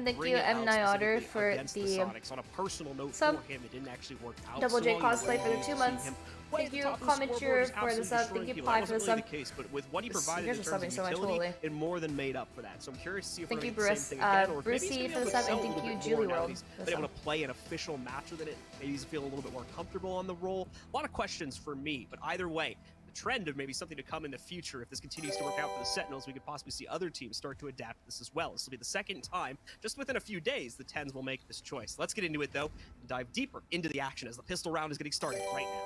And thank bring you, it out M. Nioder, specifically for against the the Sonics. On a personal note sub. for him, it didn't actually work out. Double J so well. cosplay for the 2 months. Thank you, Commenture, for the sub. Thank you, Ply, for the sub. The case, but with what he provided You in guys are terms subbing of so much, utility, totally. it more than made up for that. So I'm curious to see if Thank we're you, going to Bruce. the same thing again, or if maybe Brucey he's for the gonna sub, be and able to thank sell you, a little bit more Julie now that World. he's been able to play an official match with it. Maybe he's feeling a little bit more comfortable on the role. A lot of questions for me, but either way, the trend of maybe something to come in the future, if this continues to work out for the Sentinels, we could possibly see other teams start to adapt to this as well. This will be the second time, just within a few days, the Tens will make this choice. Let's get into it, though, and dive deeper into the action as the pistol round is getting started right now.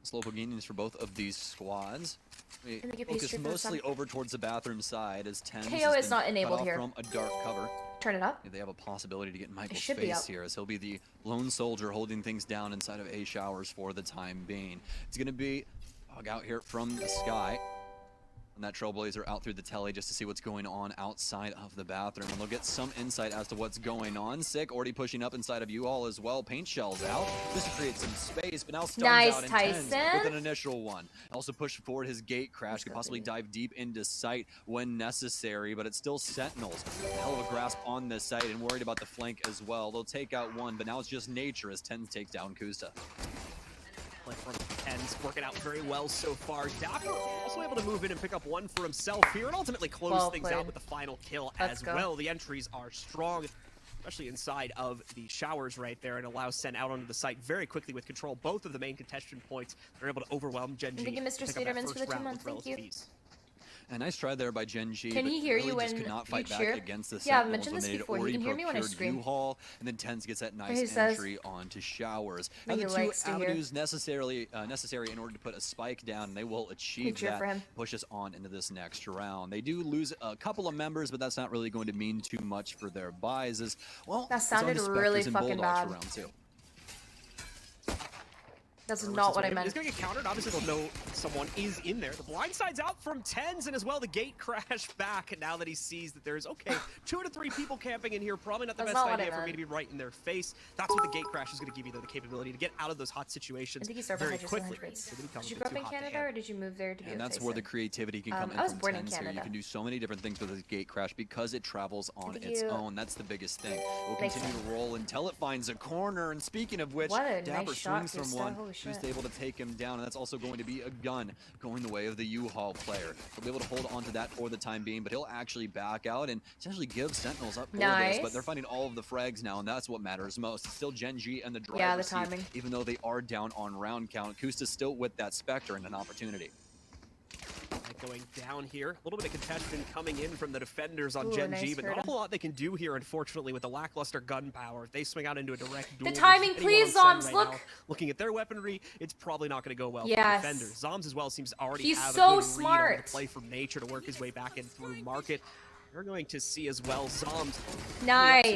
Slow beginnings for both of these squads. We get focus mostly over towards the bathroom side as Tens KO is not enabled cut off here. from a dark cover. Turn it up. They have a possibility to get Michael's should be face up. here, as he'll be the lone soldier holding things down inside of A Showers for the time being. It's going to be Hog out here from the sky. And that Trailblazer out through the telly just to see what's going on outside of the bathroom. And they'll get some insight as to what's going on. Sick already pushing up inside of U-Haul as well. Paint shells out. This will create some space, but now stuns Nice, out in Tyson. Tens with an initial one. Also push forward his gate crash. Could possibly dive deep into sight when necessary, but it's still Sentinels. A hell of a grasp on this site and worried about the flank as well. They'll take out one, but now it's just nature as Tens takes down Kusta. Play from Tens working out very well so far. Dapper also able to move in and pick up one for himself here and ultimately close things out with the final kill as well. The entries are strong, especially inside of the showers right there, and allows Sen out onto the site very quickly with control. Both of the main contention points, they're able to overwhelm Gen.G. Thank you, Mr. Statermans, for the 2 months. Thank you. A nice try there by Gen.G. Can he hear really you when could not fight you back cheer? against the Yeah, I've Sentinels mentioned when this they'd before. He already can hear me when I procured scream. U-Haul, and then Tens gets that nice He says entry onto Showers. that Now he the likes two to hear. avenues necessary in order to put a spike down, and they will achieve cheer that. for him. Push us on into this next round. They do lose a couple of members, but that's not really going to mean too much for their buys. As well, That sounded it's on to really Spectres and fucking Bulldogs bad. for round 2. That's not what I meant. He's gonna get countered. Obviously, they'll know someone is in there. The blind side's out from Tens, and as well, the gate crashed back. And now that he sees that there's 2 to 3 people camping in here, probably not the best idea for me to be right in their face. That's what the gate crash is gonna give you, though, the capability to get out of those hot situations very quickly. Did you grow up in Canada, or did you move there to be And a that's where the creativity can come in I was from born in Tens here. You Canada. can do so many different things with this gate crash because it travels on its own. That's the biggest thing. We'll continue to roll until it finds a corner. And speaking of which, Dapper swings from one, who's able to take him down, and that's also going to be a gun going the way of the U-Haul player. He'll be able to hold on to that for the time being, but he'll actually back out and essentially give Sentinels up for this. But they're finding all of the frags now, and that's what matters most. It's still Gen.G and the driver's seat, even though they are down on round count. Kusta's still with that Spectre and an opportunity. Going down here. A little bit of contention coming in from the defenders on Gen.G, but not a whole lot they can do here, unfortunately, with the lackluster gun power. If they swing out into a direct duel. The timing, please, Zoms, right look! Now, looking at their weaponry, it's probably not going to go well for the defenders. Zoms as well seems to already have a good read on the play from nature to work his way back in through market. We're going to see as well Zoms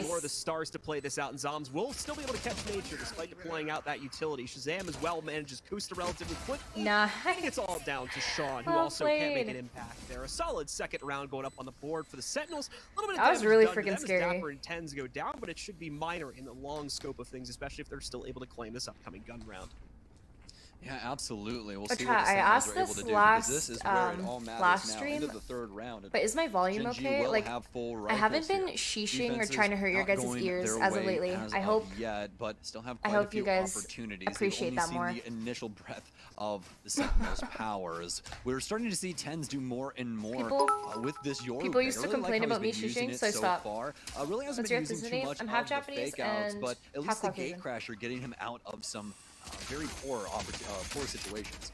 more of the stars to play this out, and Zoms will still be able to catch nature despite deploying out that utility. Shazam as well manages Kusta relatively quickly. I think it's all down to Sean, who also can't make an impact there. A solid second round going up on the board for the Sentinels. A little bit of damage really done to freaking them scary. As Dapper and Tens go down, but it should be minor in the long scope of things, especially if they're still able to claim this upcoming gun round. Yeah, absolutely. We'll see I what the asked Sentinels are able to this do, last, because this is where it all matters last now. stream, Into the third round. but is my volume Gen.G okay? will Like, have full I haven't been rifles here. sheeshing or Defense trying to is hurt your not guys' going ears their as of way lately. as I of hope yet, but still have quite a few you guys opportunities. appreciate They've that only more. seen the initial breadth of the Sentinels' powers. We're starting to see Tens do more and more with this Yoru. People used to really complain like how about me he's been using sheeshing, it so stop. far. Really hasn't What's been your using too ethnicity? much I'm half of the Japanese fake outs, and but at least the Caucasian. gate crash are getting him out of some very poor situations.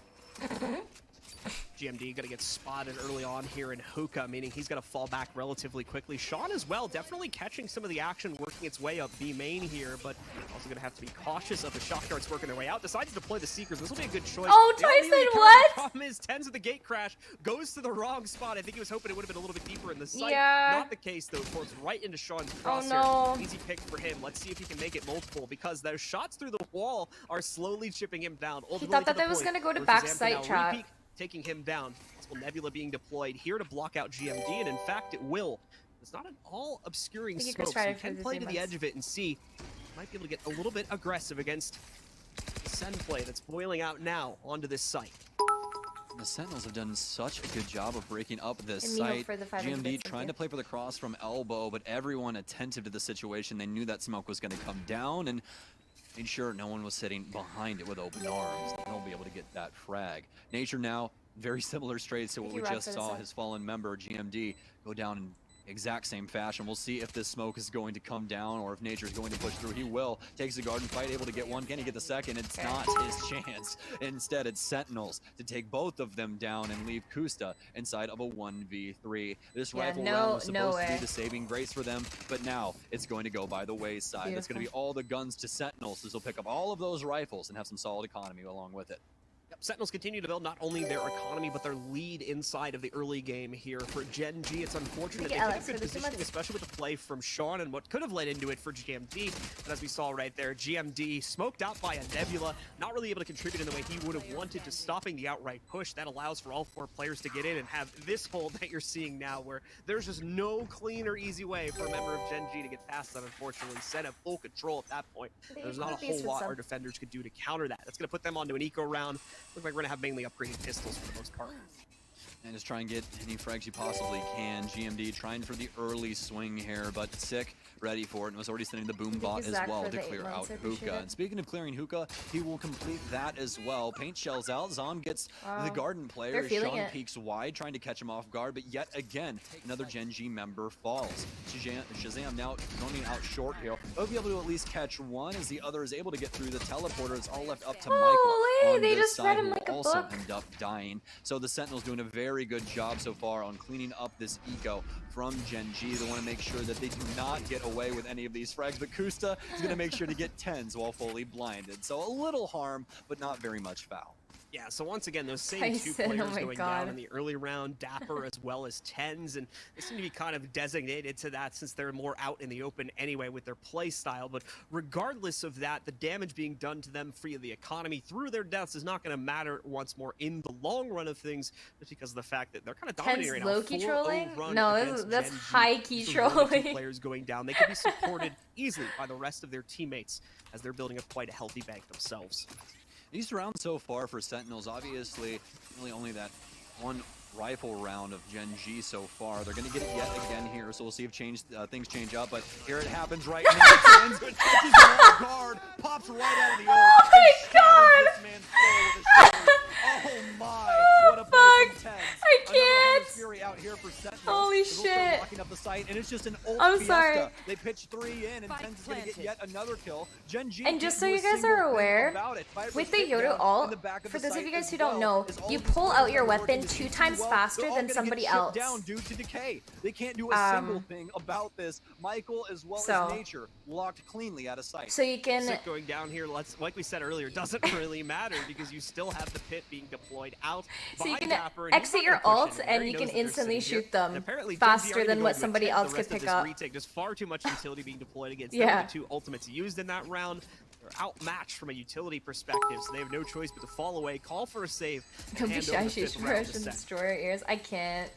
GMD gonna get spotted early on here in Hookah, meaning he's gonna fall back relatively quickly. Sean as well, definitely catching some of the action, working its way up B main here, but also gonna have to be cautious of the shock darts working their way out. Decides to deploy the Seekers. This will be a good choice. Oh, Tyson, what? The problem is Tens with the gate crash goes to the wrong spot. I think he was hoping it would have been a little bit deeper in the site. Not the case, though. It falls right into Sean's crosshair. Easy pick for him. Let's see if he can make it multiple, because those shots through the wall are slowly chipping him down. He thought that was gonna go to back site, chat. Taking him down. Possible Nebula being deployed here to block out GMD, and in fact it will. It's not an all-obscuring smoke, so you can play to the edge of it and see. Might be able to get a little bit aggressive against the Sen play that's boiling out now onto this site. The Sentinels have done such a good job of breaking up this site. Gen.G trying to play for the cross from elbow, but everyone attentive to the situation. They knew that smoke was going to come down and made sure no one was sitting behind it with open arms. They'll be able to get that frag. Nature now, very similar straights to what we just saw his fallen member, GMD, go down in exact same fashion. We'll see if this smoke is going to come down or if Nature's going to push through. He will. Takes the garden fight, able to get one. Can he get the second? It's not his chance. Instead, it's Sentinels to take both of them down and leave Kusta inside of a 1v3. This rifle round was supposed to be the saving grace for them, but now it's going to go by the wayside. It's going to be all the guns to Sentinels, as they'll pick up all of those rifles and have some solid economy along with it. Sentinels continue to build not only their economy, but their lead inside of the early game here. For Gen.G, it's unfortunate they get good positioning, especially with the play from Sean and what could have led into it for GMD. But as we saw right there, GMD smoked out by a Nebula, not really able to contribute in the way he would have wanted to stopping the outright push. That allows for all 4 players to get in and have this hold that you're seeing now, where there's just no clean or easy way for a member of Gen.G to get past that, unfortunately. Sen have full control at that point. There's not a whole lot our defenders could do to counter that. That's going to put them onto an eco round. Looks like we're going to have mainly upgraded pistols for the most part. And just try and get any frags you possibly can. GMD trying for the early swing here, but Sick ready for it and was already sending the boom bot as well to clear out Hookah. And speaking of clearing Hookah, he will complete that as well. Paint shells out. Zom gets the garden player. Sean peeks wide, trying to catch him off guard, but yet again, another Gen.G member falls. Shazam now going out short here. They'll be able to at least catch one, as the other is able to get through the teleporter. It's all left up to Michael on they this just side, read him who like a also book. end up dying. So the Sentinels doing a very good job so far on cleaning up this eco from Gen.G. They want to make sure that they do not get away with any of these frags, but Kusta is going to make sure to get 10s while fully blinded. So a little harm, but not very much foul. Yeah, so once again, those same 2 players going down in the early round, Dapper as well as Tens, and they seem to be kind of designated to that since they're more out in the open anyway with their play style. But regardless of that, the damage being done to them free of the economy through their deaths is not going to matter once more in the long run of things, just because of the fact that they're kind of dominating right now. Low-key trolling? No, that's high-key trolling. Players going down, they can be supported easily by the rest of their teammates as they're building up quite a healthy bank themselves. These rounds so far for Sentinels, obviously, really only that one rifle round of Gen.G so far. They're going to get it yet again here, so we'll see if things change up. But here it happens right now. Tens catches him off guard, pops right out of the ult. Oh my god! Oh my! What a play from Tens. I can't! Fury out here for Sentinels. Holy shit! Locking up the site, and it's just an ult I'm fiesta. sorry. They pitch 3 in, and Tens is going to get yet another kill. Gen.G and just so you guys are aware, with the Yoru ult, for those of you guys who don't know, you pull out your weapon 2 times faster than somebody else. Down due to decay. They can't do a single thing about this. Michael as well as Nature locked cleanly out of sight. So you can Sick going down here, like we said earlier, doesn't really matter because you still have the pit being deployed out. So you can exit your ult and you can instantly shoot them faster than what somebody else could pick up. There's far too much utility being deployed against them. The 2 ultimates used in that round. They're outmatched from a utility perspective, so they have no choice but to fall away, call for a save, Don't be shy, shoot rush and destroy your ears. I can't.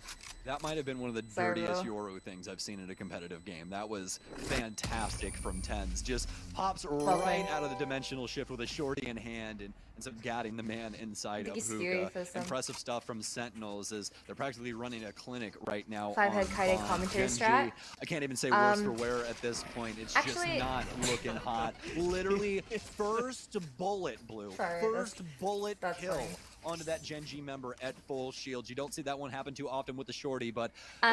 That might have been one of the dirtiest Yoru things I've seen in a competitive game. That was fantastic from Tens. Just pops right out of the dimensional shift with a shorty in hand and ends up gatting the man inside of Hookah. Impressive stuff from Sentinels as they're practically running a clinic right now. 5-head KYEDAE commentary strat. I can't even say worse for wear at this point. It's just not looking hot. Literally, first bullet, Blue. First bullet kill onto that Gen.G member at full shield. You don't see that one happen too often with the shorty, but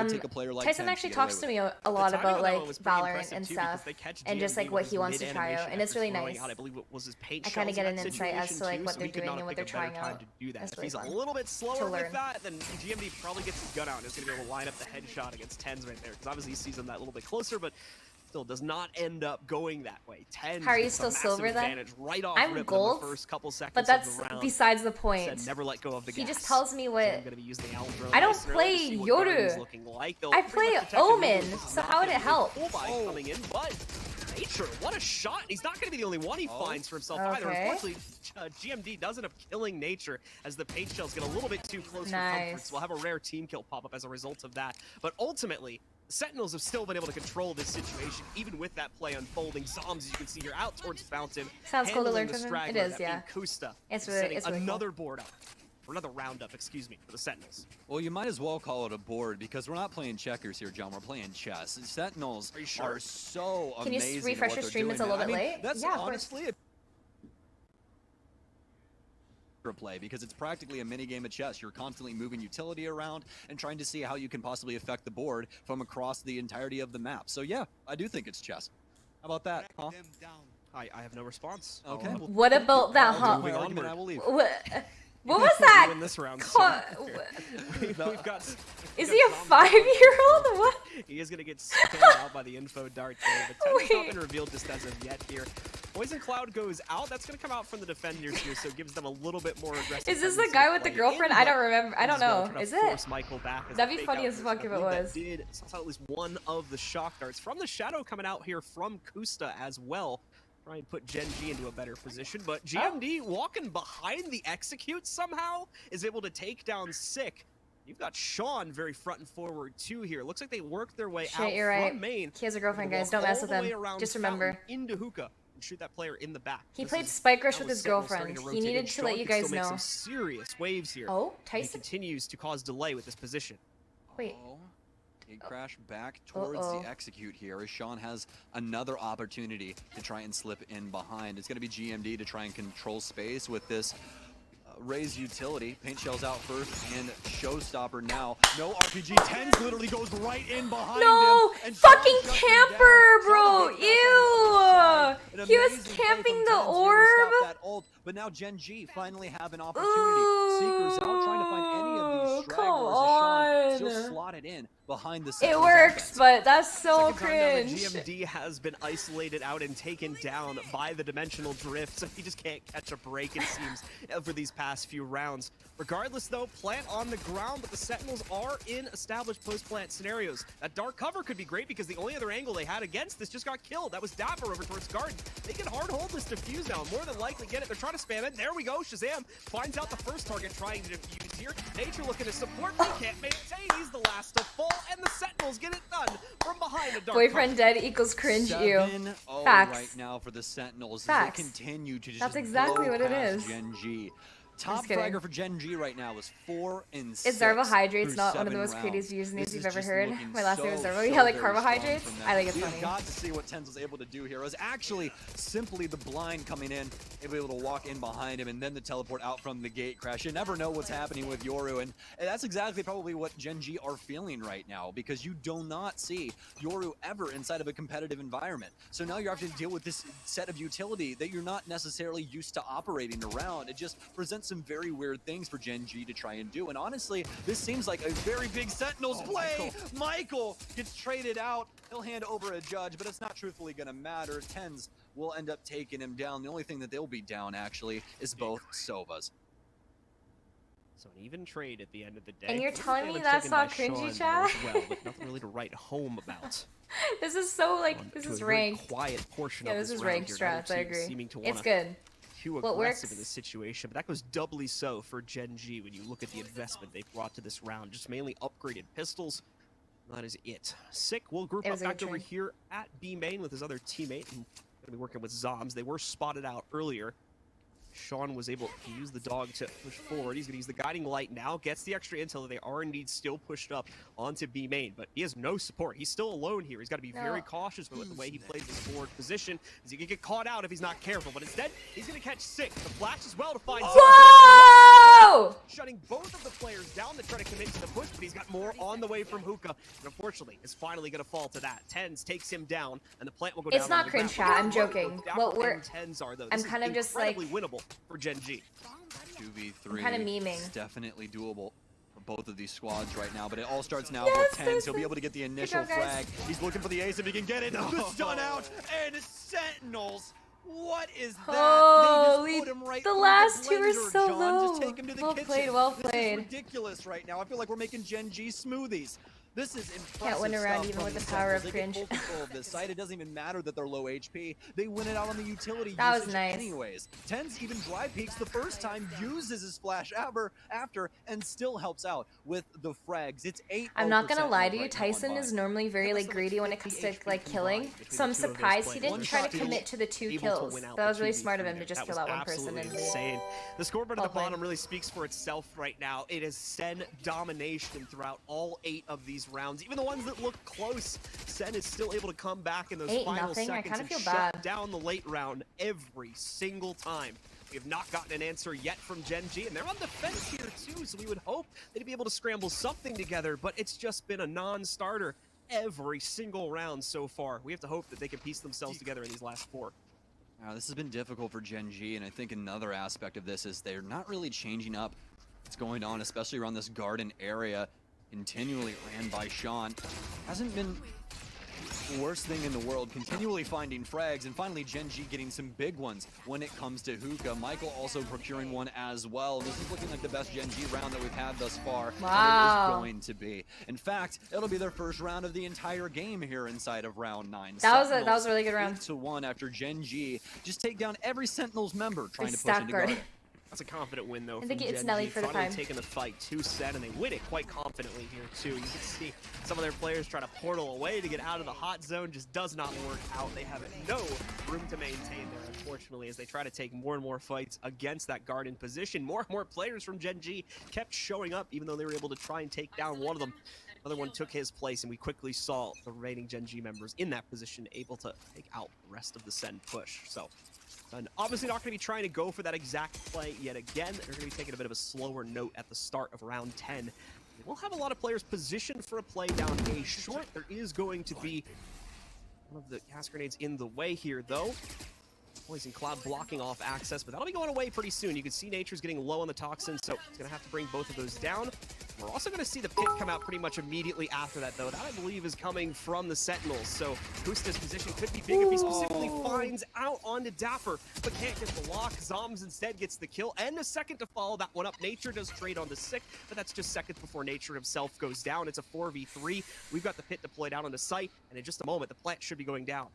take a player like Tyson actually talks to me a lot about like Valorant and stuff, and just like what he wants to try out, and it's really nice. I kind of get an insight as to like what they're doing and what they're trying out. If he's a little bit slower with that, then GMD probably gets his gun out and is going to be able to line up the headshot against Tens right there, because obviously he sees him that little bit closer, but still does not end up going that way. Tens. How are you still silver then? Right off I'm gold, the first couple seconds but that's of the round. besides the point. Said never let go of the he gas. just tells me what. So I'm gonna be using the I don't play Yoru. I play Omen, so how would it help? Coming in, but Nature, what a shot! He's not going to be the only one he finds for himself either. Unfortunately, GMD does end up killing Nature as the paint shells get a little bit too close for comfort. So we'll have a rare team kill pop up as a result of that. But ultimately, Sentinels have still been able to control this situation, even with that play unfolding. Zoms, as you can see here, out towards Fountain. Sounds cool to learn from him. It is, yeah. Kusta it's really another board up. or another roundup, excuse me, for the Sentinels. Well, you might as well call it a board because we're not playing checkers here, John. We're playing chess. Sentinels are so amazing. Can you refresh your stream? It's a little bit late. That's yeah, honestly a play because it's practically a mini game of chess. You're constantly moving utility around and trying to see how you can possibly affect the board from across the entirety of the map. So yeah, I do think it's chess. How about that, huh? I have no response. Okay. What about that, huh? Moving on, I will leave. What was that? In this round, we've got. Is he a 5-year-old? What? He is gonna get scanned out by the info dart there, but Ten's not been revealed just as of yet here. Poison Cloud goes out. That's gonna come out from the defenders here, so it gives them a little bit more aggressive. Is this the guy with the girlfriend? I don't remember. I don't know. Is it? That'd be funny as fuck if it was. Saw at least one of the shock darts from the shadow coming out here from Kusta as well. Try and put Gen.G into a better position, but GMD walking behind the execute somehow is able to take down Sick. You've got Sean very front and forward too here. Looks like they worked their way out from main. He has a girlfriend, guys. Don't mess with him. Just remember. Into hookah and shoot that player in the back. He played Spike Rush with his girlfriend. He needed to let you guys know. Some serious waves here. Oh, Tyson he continues to cause delay with this position. Wait. Crash back towards the execute here as Sean has another opportunity to try and slip in behind. It's going to be GMD to try and control space with this raise utility. Paint shells out first and showstopper now. No RPG. Tens literally goes right in behind him. And fucking camper, bro. Ew. He was camping the orb. But now Gen.G finally have an opportunity. Seekers out trying to find any of these stragglers. Still slotted in behind the It works, but that's so cringe. GMD has been isolated out and taken down by the dimensional drift, so he just can't catch a break, it seems, over these past few rounds. Regardless, though, plant on the ground, but the Sentinels are in established post-plant scenarios. That dark cover could be great because the only other angle they had against this just got killed. That was Dapper over towards Garden. They can hard hold this defuse now, more than likely get it. They're trying to spam it. There we go. Shazam finds out the first target trying to defuse here. Nature looking to support, but he can't maintain. He's the last to fall, and the Sentinels get it done from behind a dark Boyfriend cover. dead equals cringe. Ew. Facts. Right now for the Sentinels. Facts. They continue to just That's exactly what it is. Gen.G. Top fragger for Gen.G right now is 4 and 6. Is Carbohydrates not one of the most creative usernames you've ever heard? My last name is Zarvo. Yeah, like Carbohydrates? I think it's funny. We've got to see what Tens was able to do here. It was actually simply the blind coming in, able to walk in behind him, and then the teleport out from the gate crash. You never know what's happening with Yoru, and that's exactly probably what Gen.G are feeling right now, because you do not see Yoru ever inside of a competitive environment. So now you're having to deal with this set of utility that you're not necessarily used to operating around. It just presents some very weird things for Gen.G to try and do, and honestly, this seems like a very big Sentinels play. Michael gets traded out. He'll hand over a judge, but it's not truthfully going to matter. Tens will end up taking him down. The only thing that they'll be down, actually, is both Sovas. So an even trade at the end of the day. And you're telling me that's not cringy, Chad? Well, but nothing really to write home about. This is so, like, this is ranked. Quiet portion yeah, of this is ranked strats, I agree. It's good. Too aggressive in this situation, but that goes doubly so for Gen.G when you look at the investment they brought to this round. Just mainly upgraded pistols. That is it. Sick will group up back over here at B main with his other teammate, and going to be working with Zoms. They were spotted out earlier. Sean was able to use the dog to push forward. He's going to use the guiding light now, gets the extra intel that they are indeed still pushed up onto B main, but he has no support. He's still alone here. He's got to be very cautious with the way he plays his forward position, as he can get caught out if he's not careful, but instead, he's going to catch Sick. The flash as well to find Whoa! Shutting both of the players down to try to commit to the push, but he's got more on the way from Hookah, and unfortunately, is finally going to fall to that. Tens takes him down, and the plant will go down. It's not cringe, chat. I'm joking. What we're... Tens are, though. I'm kind of just like... winnable for Gen.G. 2v3 kind of memeing. Is definitely doable for both of these squads right now, but it all starts now with Tens. He'll be able to get the initial frag. He's looking for the ace if he can get it. The stun out, and Sentinels. What is that? Holy, they just put him right the last two are so John. low. Just take him to the Well kitchen. played, well played. This is ridiculous right now. I feel like we're making Gen.G smoothies. This is impressive. Can't win around even with the power of cringe. They get full control of this site. It doesn't even matter that they're low HP. They win it out on the utility that usage was nice. anyways. Tens even dry peeks the first time, uses his flash after, and still helps out with the frags. It's 8. I'm not gonna lie to you, Tyson is normally very like greedy when it comes to like killing. So I'm surprised he didn't try to commit to the 2 kills. That was really smart of him to just kill out one person and leave. The scoreboard at the bottom really speaks for itself right now. It is Sen domination throughout all 8 of these rounds. Even the ones that look close, Sen is still able to come back in those final seconds and shut down the late round every single time. We have not gotten an answer yet from Gen.G, and they're on the fence here too, so we would hope they'd be able to scramble something together, but it's just been a non-starter every single round so far. We have to hope that they can piece themselves together in these last 4. This has been difficult for Gen.G, and I think another aspect of this is they're not really changing up what's going on, especially around this garden area. Continually ran by Sean. Hasn't been the worst thing in the world, continually finding frags, and finally Gen.G getting some big ones when it comes to hookah. Michael also procuring one as well. This is looking like the best Gen.G round that we've had thus far. Wow. And it is going to be. In fact, it'll be their first round of the entire game here inside of round 9. That was a really good round. 8-1 after Gen.G just take down every Sentinels member trying to push into guard. That's a confident win, though. I think it's Nelly for the time. Taking the fight 2-set, and they win it quite confidently here, too. You can see some of their players try to portal away to get out of the hot zone. Just does not work out. They have no room to maintain there, unfortunately, as they try to take more and more fights against that garden position. More and more players from Gen.G kept showing up, even though they were able to try and take down one of them. Another one took his place, and we quickly saw the remaining Gen.G members in that position able to take out the rest of the Sen push. So, and obviously not going to be trying to go for that exact play yet again. They're going to be taking a bit of a slower note at the start of round 10. We'll have a lot of players positioned for a play down A short. There is going to be one of the gas grenades in the way here, though. Poison Cloud blocking off access, but that'll be going away pretty soon. You can see Nature's getting low on the toxin, so it's going to have to bring both of those down. We're also going to see the pit come out pretty much immediately after that, though. That, I believe, is coming from the Sentinels, so Kusta's position could be big if he specifically finds out onto Dapper, but can't get the lock. Zoms instead gets the kill, and a second to follow that one up. Nature does trade on the Sick, but that's just seconds before Nature himself goes down. It's a 4v3. We've got the pit deployed out on the site, and in just a moment, the plant should be going down.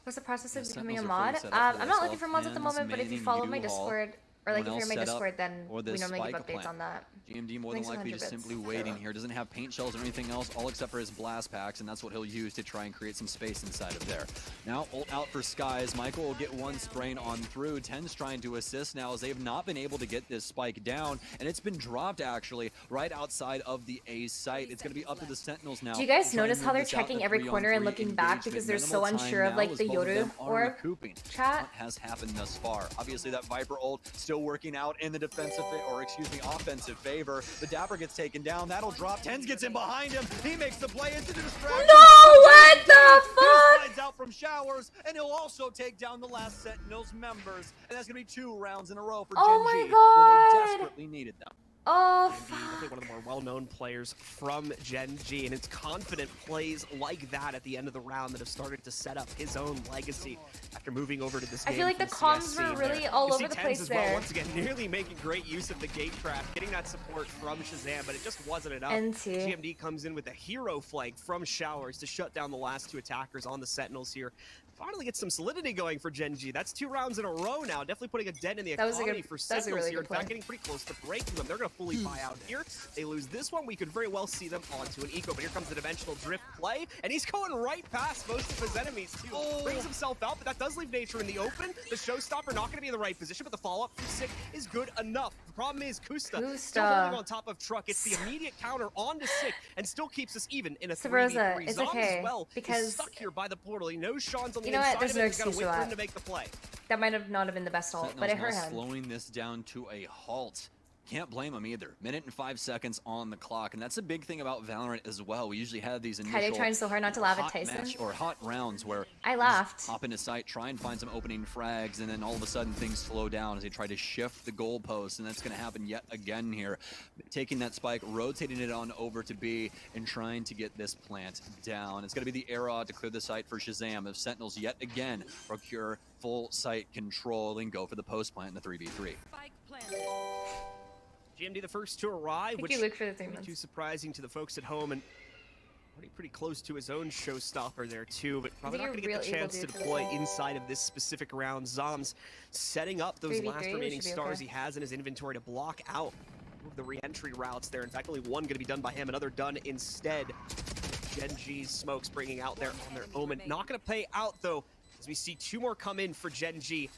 What's the process of becoming a mod? I'm not looking for mods at the moment, but if you follow my Discord, or like if you're in my Discord, then we normally give updates on that. GMD more than likely just simply waiting here. Doesn't have paint shells or anything else, all except for his blast packs, and that's what he'll use to try and create some space inside of there. Now, ult out for Skies. Michael will get one spraying on through. Ten's trying to assist now as they've not been able to get this spike down, and it's been dropped actually right outside of the A site. It's going to be up to the Sentinels now. Do you guys notice how they're checking every corner and looking back because they're so unsure of like the Yoru or chat? What has happened thus far? Obviously, that Viper ult still working out in the defensive, or excuse me, offensive favor. The Dapper gets taken down. That'll drop. Tens gets in behind him. He makes the play into the distraction. No, what the fuck? He slides out from showers, and he'll also take down the last Sentinels members. And that's going to be 2 rounds in a row for Gen.G when they desperately needed them. Oh, fuck. I think one of the more well-known players from Gen.G, and it's confident plays like that at the end of the round that have started to set up his own legacy after moving over to this game. I feel like the comms were really all over the place there. Once again, nearly making great use of the gatecraft, getting that support from Shazam, but it just wasn't enough. GMD comes in with a hero flank from Showers to shut down the last 2 attackers on the Sentinels here. Finally get some solidity going for Gen.G. That's 2 rounds in a row now. Definitely putting a dent in the economy for Sentinels here. In fact, getting pretty close to breaking them. They're going to fully buy out here. They lose this one. We could very well see them onto an eco, but here comes the dimensional drift play, and he's going right past most of his enemies, too. Brings himself out, but that does leave Nature in the open. The Showstopper not going to be in the right position, but the follow-up from Sick is good enough. The problem is Kusta still holding on top of Truck. It's the immediate counter onto Sick, and still keeps us even in a 3v3. It's Zombs okay, as well because is stuck here by the portal. He knows Sean's on the inside of it. He's got to wait for him to make the play. That might have not have been the best ult, but it hurt him. Slowing this down to a halt. Can't blame him either. Minute and 5 seconds on the clock, and that's a big thing about Valorant as well. We usually have these initial trying so hard not to laugh at Tyson. Match or hot rounds where I laughed. Hop into sight, try and find some opening frags, and then all of a sudden things slow down as they try to shift the goalposts, and that's going to happen yet again here. Taking that spike, rotating it on over to B, and trying to get this plant down. It's going to be the arrow to clear the site for Shazam. If Sentinels yet again procure full site control and go for the post plant in the 3v3. GMD the first to arrive, which look for the isn't too surprising to the folks at home. And Pretty close to his own showstopper there too, but probably not going to get the chance to deploy inside of this specific round. Zoms setting up those last remaining stars he has in his inventory to block out the re-entry routes there. In fact, only one going to be done by him, another done instead. Gen.G's smokes bringing out there on their Omen. Not going to pay out though, as we see two more come in for Gen.G.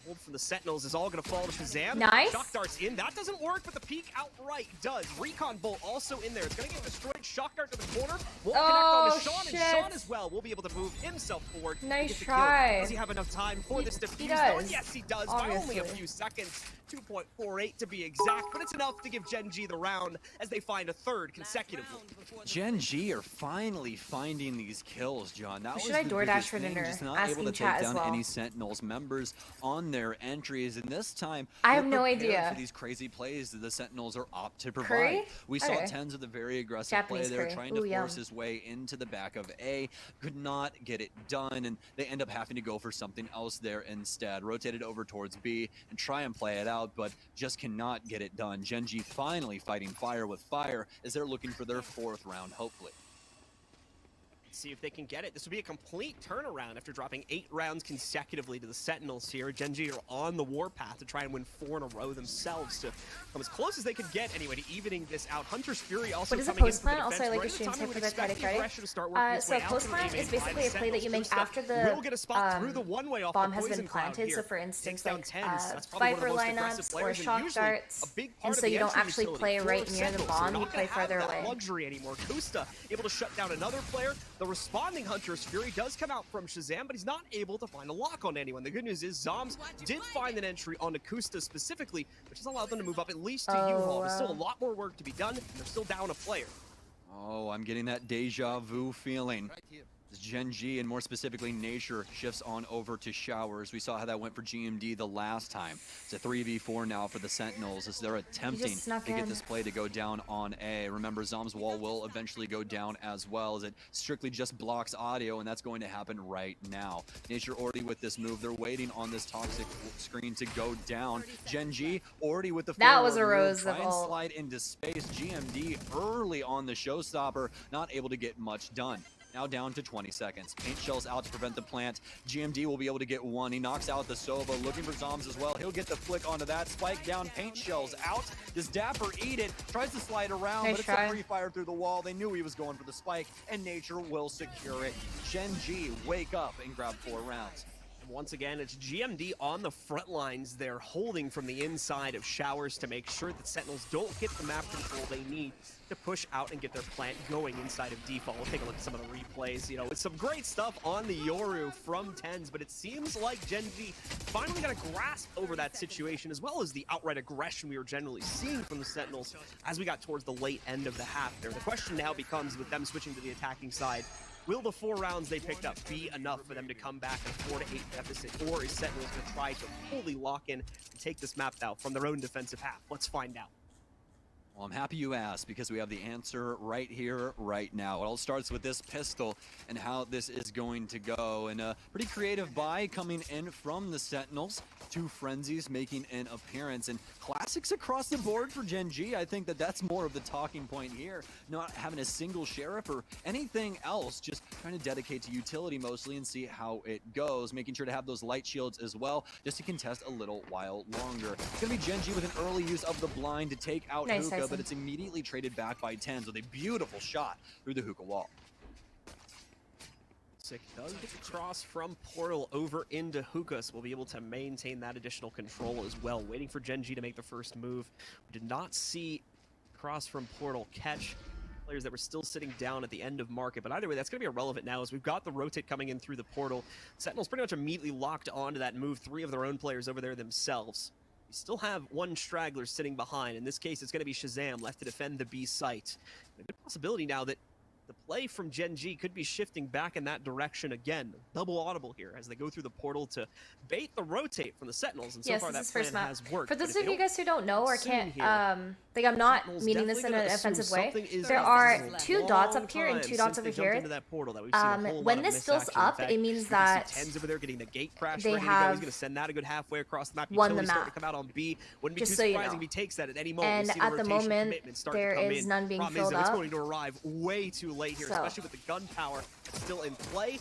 Hold from the Sentinels is all going to fall to Shazam. Nice. Shock Dart's in. That doesn't work, but the peek outright does. Recon Bolt also in there. It's going to get destroyed. Shock Dart to the corner. Won't connect on to Sean, and Sean as well will be able to move himself forward. Nice try. Does he have enough time for this defuse? He does. Yes, he does. By only a few seconds. 2.48 to be exact, but it's enough to give Gen.G the round as they find a third consecutively. Gen.G are finally finding these kills, John. That was should I DoorDash for dinner? Just not able to take down any Sentinels members on their entries, and this time I have no idea for these crazy plays that the Sentinels are opt to provide. Curry? We saw tens of the very aggressive Japanese play there, curry. trying to force his way into the back of A, could not get it done, and they end up having to go for something else there instead. Rotated over towards B and try and play it out, but just cannot get it done. Gen.G finally fighting fire with fire as they're looking for their fourth round, hopefully. See if they can get it. This would be a complete turnaround after dropping 8 rounds consecutively to the Sentinels here. Gen.G are on the warpath to try and win 4 in a row themselves to come as close as they could get anyway to evening this out. Hunter's Fury also coming in. What is a post plan? Also, I like a stream tip for the credit. So post plan is basically a play that you make after the bomb has been planted. So for instance, like Viper lineups or Shock Darts, and so you don't actually play right near the bomb, you play further away. Luxury anymore. Kusta able to shut down another player. The responding Hunter's Fury does come out from Shazam, but he's not able to find a lock on anyone. The good news is Zoms did find an entry onto Kusta specifically, which has allowed them to move up at least to U-Haul. There's still a lot more work to be done, and they're still down a player. Oh, I'm getting that deja vu feeling. Gen.G, and more specifically Nature, shifts on over to Showers. We saw how that went for GMD the last time. It's a 3v4 now for the Sentinels as they're attempting to get this play to go down on A. Remember, Zom's wall will eventually go down as well, as it strictly just blocks audio, and that's going to happen right now. Nature already with this move. They're waiting on this toxic screen to go down. Gen.G already with the that was a rose try and slide into space. GMD early on the showstopper, not able to get much done. Now down to 20 seconds. Paint Shell's out to prevent the plant. GMD will be able to get one. He knocks out the Sova, looking for Zoms as well. He'll get the flick onto that. Spike down, Paint Shell's out. Does Dapper eat it? Tries to slide around, but it's a free fire through the wall. They knew he was going for the spike, and Nature will secure it. Gen.G wake up and grab 4 rounds. Once again, it's GMD on the front lines. They're holding from the inside of Showers to make sure that Sentinels don't get the map control they need to push out and get their plant going inside of default. We'll take a look at some of the replays, you know, with some great stuff on the Yoru from Tens, but it seems like Gen.G finally got a grasp over that situation, as well as the outright aggression we were generally seeing from the Sentinels as we got towards the late end of the half there. The question now becomes, with them switching to the attacking side, will the 4 rounds they picked up be enough for them to come back at a 4-8 deficit, or is Sentinels going to try to fully lock in and take this map out from their own defensive half? Let's find out. Well, I'm happy you asked, because we have the answer right here, right now. It all starts with this pistol and how this is going to go. And a pretty creative buy coming in from the Sentinels. 2 Frenzies making an appearance, and classics across the board for Gen.G. I think that that's more of the talking point here. Not having a single sheriff or anything else, just trying to dedicate to utility mostly and see how it goes. Making sure to have those light shields as well, just to contest a little while longer. It's going to be Gen.G with an early use of the blind to take out Hookah, but it's immediately traded back by Tens with a beautiful shot through the Hookah wall. Sick does get the cross from Portal over into Hookah, so we'll be able to maintain that additional control as well. Waiting for Gen.G to make the first move. We did not see cross from Portal catch players that were still sitting down at the end of market, but either way, that's going to be irrelevant now as we've got the rotate coming in through the Portal. Sentinels pretty much immediately locked onto that move, 3 of their own players over there themselves. We still have 1 straggler sitting behind. In this case, it's going to be Shazam left to defend the B site. A good possibility now that the play from Gen.G could be shifting back in that direction again. Double audible here as they go through the portal to bait the rotate from the Sentinels, and so far that plan has worked. For those of you guys who don't know or can't Like, I'm not meaning this in an offensive way. There are 2 dots up here and 2 dots over here. When this fills up, it means that they have won the map. Just so you know. And at the moment, there is none being filled up. It's going to arrive way too late here, especially with the gunpowder still in play.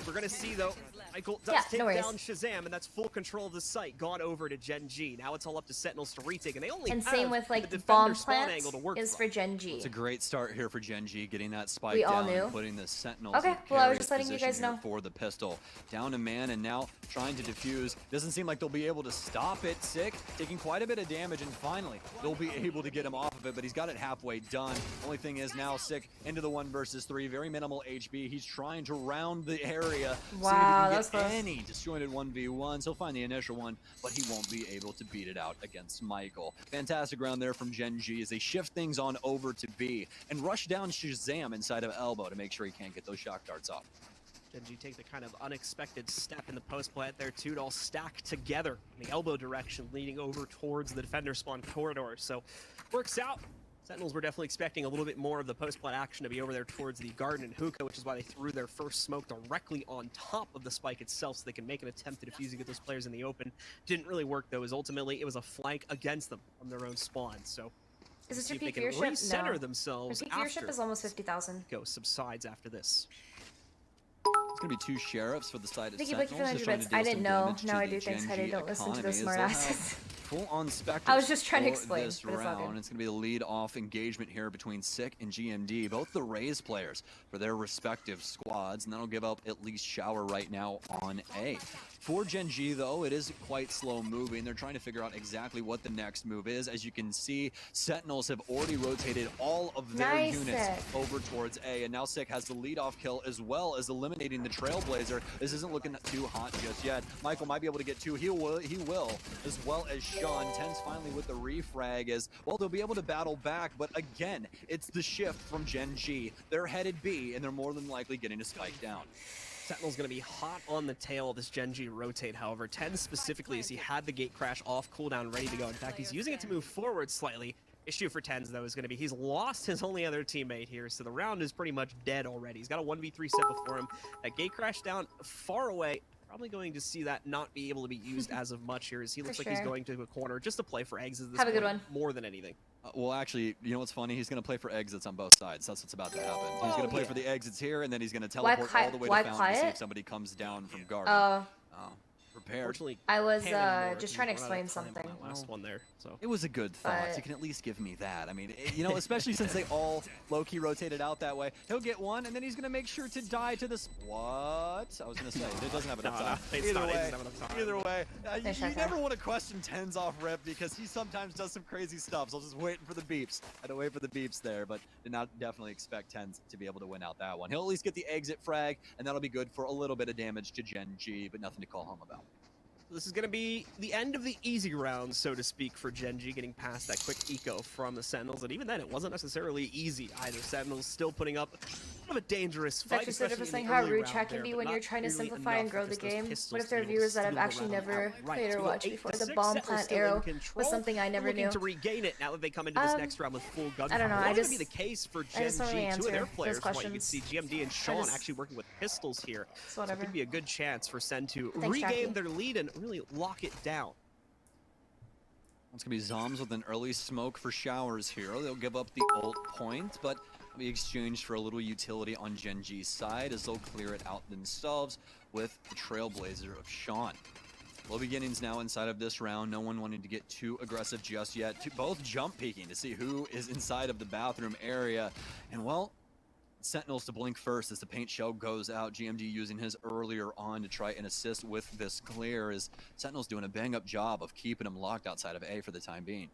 We're going to see, though, Michael does take down Shazam, and that's full control of the site. Gone over to Gen.G. Now it's all up to Sentinels to retake, and they only have same with, like, the bomb spawn plant angle to work is for Gen.G. It's a great start here for Gen.G, getting that spike down, and putting the Sentinels okay, well, I was just letting you guys know. For the pistol. Down a man, and now trying to defuse. Doesn't seem like they'll be able to stop it. Sick, taking quite a bit of damage, and finally, they'll be able to get him off of it, but he's got it halfway done. Only thing is now Sick into the 1 versus 3. Very minimal HP. He's trying to round the area. Wow, that's any disjointed 1v1. He'll find the initial one, but he won't be able to beat it out against Michael. Fantastic round there from Gen.G as they shift things on over to B and rush down Shazam inside of Elbow to make sure he can't get those shock darts off. Gen.G take the kind of unexpected step in the post plant there too, to all stack together in the elbow direction, leading over towards the defender spawn corridor. So works out. Sentinels were definitely expecting a little bit more of the post-plant action to be over there towards the garden and hookah, which is why they threw their first smoke directly on top of the spike itself so they can make an attempt to defuse and get those players in the open. Didn't really work, though, as ultimately it was a flank against them from their own spawn. So is this your peak viewership? Recenter themselves. Your peak viewership is almost 50,000. Go subsides after this. It's going to be 2 sheriffs for the side of Sentinels. Thank you, bits. I didn't know. Now I do. Thanks, Heidi. Don't listen to those smartasses. Full-on specters. I was just trying to explain this round. It's going to be the lead-off engagement here between Sick and GMD, both the Raze players for their respective squads, and that'll give up at least Shower right now on A. For Gen.G, though, it is quite slow moving. They're trying to figure out exactly what the next move is. As you can see, Sentinels have already rotated all of their units over towards A, and now Sick has the lead-off kill as well as eliminating the Trailblazer. This isn't looking too hot just yet. Michael might be able to get 2. He will, as well as Sean. Ten's finally with the refrag as, well, they'll be able to battle back, but again, it's the shift from Gen.G. They're headed B, and they're more than likely getting a spike down. Sentinel's going to be hot on the tail of this Gen.G rotate, however. Ten specifically, as he had the gate crash off cooldown ready to go. In fact, he's using it to move forward slightly. Issue for Tens, though, is going to be he's lost his only other teammate here, so the round is pretty much dead already. He's got a 1v3 set before him. That gate crash down far away. Probably going to see that not be able to be used as of much here, as he looks like he's going to a corner just to play for exits at this point, a good one. More than anything. Well, actually, you know what's funny? He's going to play for exits on both sides. That's what's about to happen. He's going to play for the exits here, and then he's going to teleport all the way to Fountain to see if somebody comes down from guard. Prepared. I was just trying to explain something. Last one there, so it was a good thought. You can at least give me that. I mean, you know, especially since they all low-key rotated out that way. He'll get one, and then he's gonna make sure to die to this. What? I was gonna say it doesn't have enough time. Either way, you never want to question Tens off rip because he sometimes does some crazy stuff. So I was just waiting for the beeps. I had to wait for the beeps there, but did not definitely expect Tens to be able to win out that one. He'll at least get the exit frag, and that'll be good for a little bit of damage to Gen.G, but nothing to call home about. This is going to be the end of the easy round, so to speak, for Gen.G, getting past that quick eco from the Sentinels. And even then, it wasn't necessarily easy either. Sentinels still putting up kind of a dangerous fight. That's just interesting how rude chat can be when you're trying to simplify and grow the game. What if there are viewers that have actually never played or watched before? The bomb plant arrow was something I never knew. To regain it now that they come into this next round with full gunfire. I don't know. I just be the case for Gen.G. Two of their players, from what you can see, GMD and Sean actually working with pistols here. So it could be a good chance for Sen to regain their lead and really lock it down. It's going to be Zoms with an early smoke for Showers here. They'll give up the ult point, but it'll be exchanged for a little utility on Gen.G's side as they'll clear it out themselves with the Trailblazer of Sean. Low beginnings now inside of this round. No one wanting to get too aggressive just yet. Both jump peeking to see who is inside of the bathroom area. And well, Sentinels to blink first as the paint shell goes out. GMD using his earlier on to try and assist with this clear as Sentinels doing a bang-up job of keeping him locked outside of A for the time being.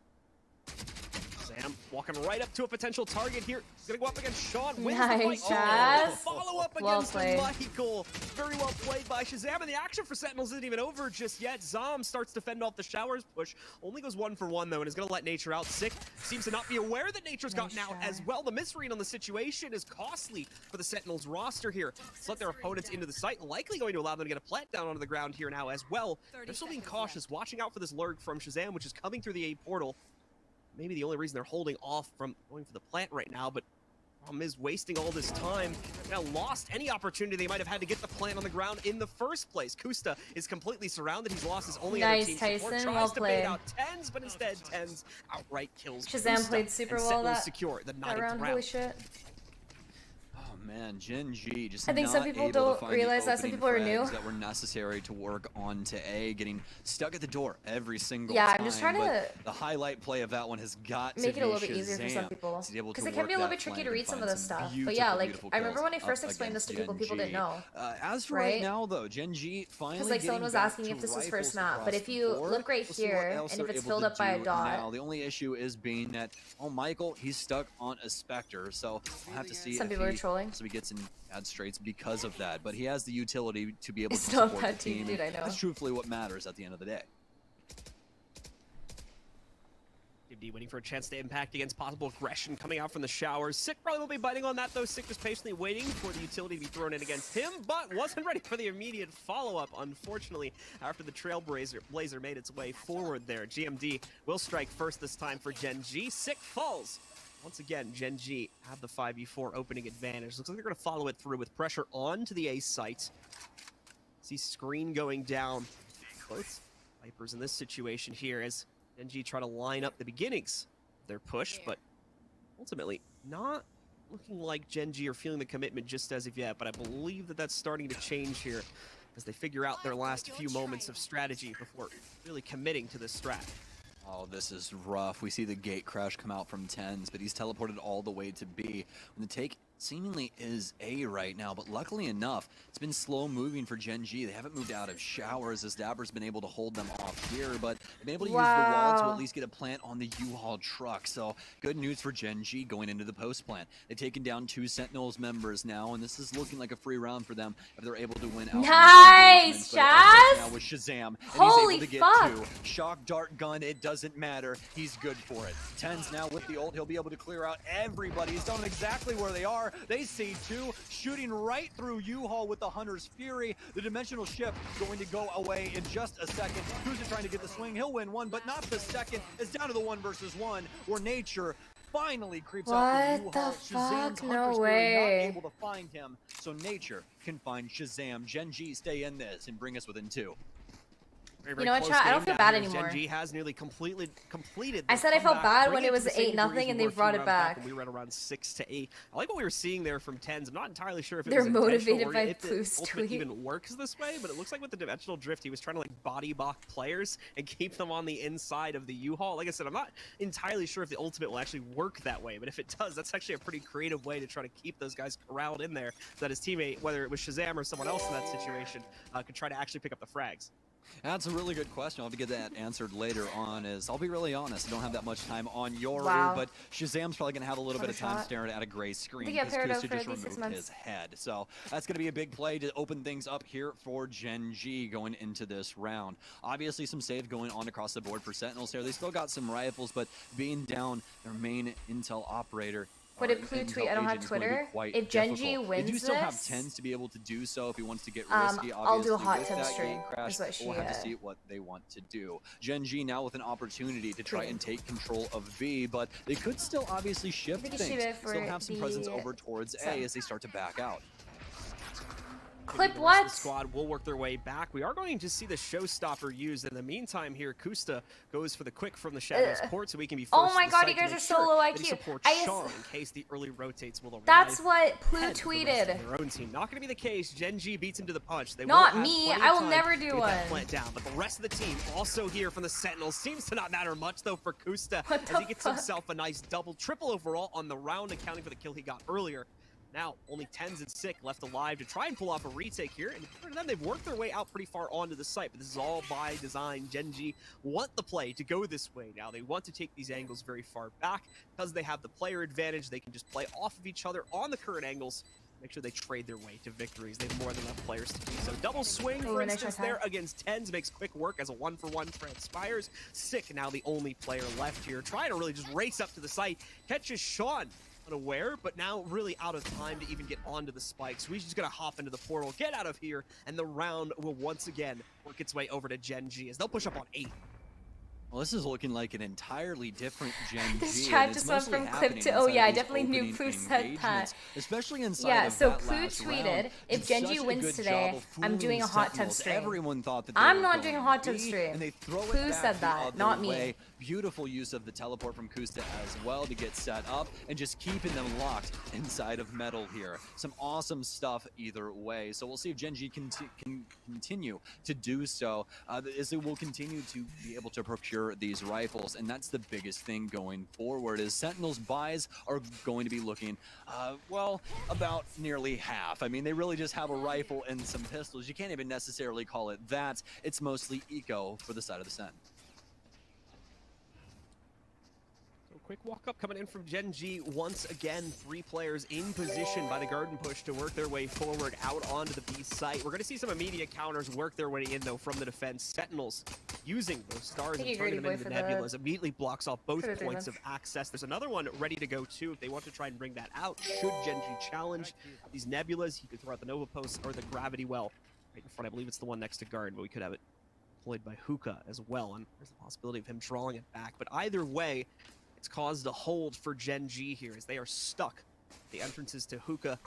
Sam walking right up to a potential target here. He's gonna go up against Sean. Nice, Chaz. Follow up against Michael. Very well played by Shazam, and the action for Sentinels isn't even over just yet. Zom starts to fend off the Showers push. Only goes 1 for 1 though, and is gonna let Nature out. Sick seems to not be aware that Nature's gotten out as well. The misread on the situation is costly for the Sentinels roster here. It's let their opponents into the site, likely going to allow them to get a plant down onto the ground here now as well. They're still being cautious, watching out for this lurk from Shazam, which is coming through the A portal. maybe the only reason they're holding off from going for the plant right now, but problem is wasting all this time. Now lost any opportunity they might have had to get the plant on the ground in the first place. KYEDAE is completely surrounded. He's lost his only other team support. Tyson, Tries well to played. bait out TenZ, but instead TenZ outright kills Shazam KYEDAE, played super and well Sentinels that secure the 9th round. round. Holy shit. Man, Gen.G just I think some people don't realize that some people are new. That were necessary to work on to A, getting stuck at the door every single time. time. I'm just trying to the highlight play of that one has got make to it a be little bit easier for some people, because it can be a little bit tricky to read some of this stuff. But yeah, like I remember when I first explained this to people didn't know. As for right now, though, Gen.G finally because like someone was asking if this was first map, but if you look right here and if it's filled up by a dot. Now, the only issue is being that Michael, he's stuck on a Spectre, so we'll have to see some people are trolling. So he gets in ad straights because of that, but he has the utility to be able to support the team. Dude, I know. That's truthfully what matters at the end of the day. Gen.G waiting for a chance to impact against possible aggression coming out from the showers. Sick probably will be biting on that though. Sick was patiently waiting for the utility to be thrown in against him, but wasn't ready for the immediate follow-up, unfortunately, after the Trailblazer made its way forward there. GMD will strike first this time for Gen.G. Sick falls. Once again, Gen.G have the 5v4 opening advantage. Looks like they're going to follow it through with pressure on to the A site. See screen going down. Both Vipers in this situation here as Gen.G try to line up the beginnings of their push, but ultimately not looking like Gen.G are feeling the commitment just as of yet, but I believe that that's starting to change here as they figure out their last few moments of strategy before really committing to this strat. Oh, this is rough. We see the gate crash come out from TenZ, but he's teleported all the way to B. When the take seemingly is A right now, but luckily enough, it's been slow moving for Gen.G. They haven't moved out of showers as Dabber's been able to hold them off here, but they've been able to use the wall to at least get a plant on the U-Haul truck. So good news for Gen.G going into the post plant. They've taken down 2 Sentinels members now, and this is looking like a free round for them if they're able to win out. Nice, Chaz! Now with Shazam, and holy he's able to fuck. get 2. Shock dart gun, it doesn't matter. He's good for it. TenZ now with the ult, he'll be able to clear out everybody. He's telling them exactly where they are. They see 2 shooting right through U-Haul with the Hunter's Fury. The dimensional shift going to go away in just a second. Who's trying to get the swing? He'll win 1, but not the second. It's down to the 1 versus 1 where Nature finally creeps out from U-Haul. Shazam's Hunter's Fury not able to find him, so Nature can find Shazam. Gen.G stay in this and bring us within 2. Very, you know what, chat? I don't feel bad anymore. Gen.G has nearly completed. I said I felt bad when it was 8-0 and they brought it back. We were at around 6-8. I like what we were seeing there from TenZ. I'm not entirely sure if they're motivated by if Blue's tweet. Even works this way, but it looks like with the dimensional drift, he was trying to like body block players and keep them on the inside of the U-Haul. Like I said, I'm not entirely sure if the ultimate will actually work that way, but if it does, that's actually a pretty creative way to try to keep those guys corralled in there so that his teammate, whether it was Shazam or someone else in that situation, could try to actually pick up the frags. That's a really good question. I'll have to get that answered later on. As I'll be really honest, I don't have that much time on your but Shazam's probably going to have a little bit of time staring at a gray screen because KYEDAE just removed his head. So that's going to be a big play to open things up here for Gen.G going into this round. Obviously, some save going on across the board for Sentinels here. They still got some rifles, but being down their main intel operator. What did Blue tweet? I don't have Twitter. If Gen.G wins they do still have this, TenZ to be able to do so if he wants to get risky. I'll do a hot with tip that stream. gate crash, we'll have to see what they want to do. Gen.G now with an opportunity to try and take control of V, but they could still obviously shift things. Still have some presence over towards A as they start to back out. Clip what? The squad will work their way back. We are going to see the showstopper used. In the meantime here, KYEDAE goes for the quick from the Shadows court so we can be first. Oh my god, you guys are so low IQ. Sean, in case the early rotates will arrive. That's what Blue tweeted. Their own team. Not going to be the case. Gen.G beats him to the punch. They not me. I will never do one. Plant down, but the rest of the team also here from the Sentinels seems to not matter much though for KYEDAE as he gets himself a nice double, triple overall on the round, accounting for the kill he got earlier. Now, only TenZ and Sick left alive to try and pull off a retake here. And for them, they've worked their way out pretty far onto the site, but this is all by design. Gen.G want the play to go this way. Now, they want to take these angles very far back. Because they have the player advantage, they can just play off of each other on the current angles. Make sure they trade their way to victories. They have more than enough players to do so. Double swing, for instance, there against TenZ makes quick work as a 1-for-1 transpires. Sick, now the only player left here. Trying to really just race up to the site. Catches Sean. Unaware, but now really out of time to even get onto the spike. So he's just gonna hop into the portal, get out of here, and the round will once again work its way over to Gen.G as they'll push up on 8. Well, this is looking like an entirely different Gen.G. This chat just went from clip to, oh yeah, I definitely knew Pooh said that. Especially inside yeah, of so that Pooh last tweeted, round, if Gen.G wins today, I'm doing a hot tub stream. Everyone thought that I'm not doing a hot tub stream. Pooh said that, not me. Beautiful use of the teleport from Kusta as well to get set up and just keeping them locked inside of metal here. Some awesome stuff either way. So we'll see if Gen.G can continue to do so. As it will continue to be able to procure these rifles, and that's the biggest thing going forward. Is Sentinels buys are going to be looking, well, about nearly half. I mean, they really just have a rifle and some pistols. You can't even necessarily call it that. It's mostly eco for the side of the Sen. Quick walk-up coming in from Gen.G. Once again, 3 players in position by the garden push to work their way forward out onto the B site. We're going to see some immediate counters work their way in, though, from the defense. Sentinels using those stars and turning them into the nebulas immediately blocks off both points of access. There's another one ready to go, too, if they want to try and bring that out. Should Gen.G challenge these nebulas, he could throw out the Nova Post or the Gravity Well right in front. I believe it's the one next to Garden, but we could have it deployed by Hookah as well, and there's the possibility of him drawing it back. But either way, it's caused a hold for Gen.G here as they are stuck. The entrances to Hookah.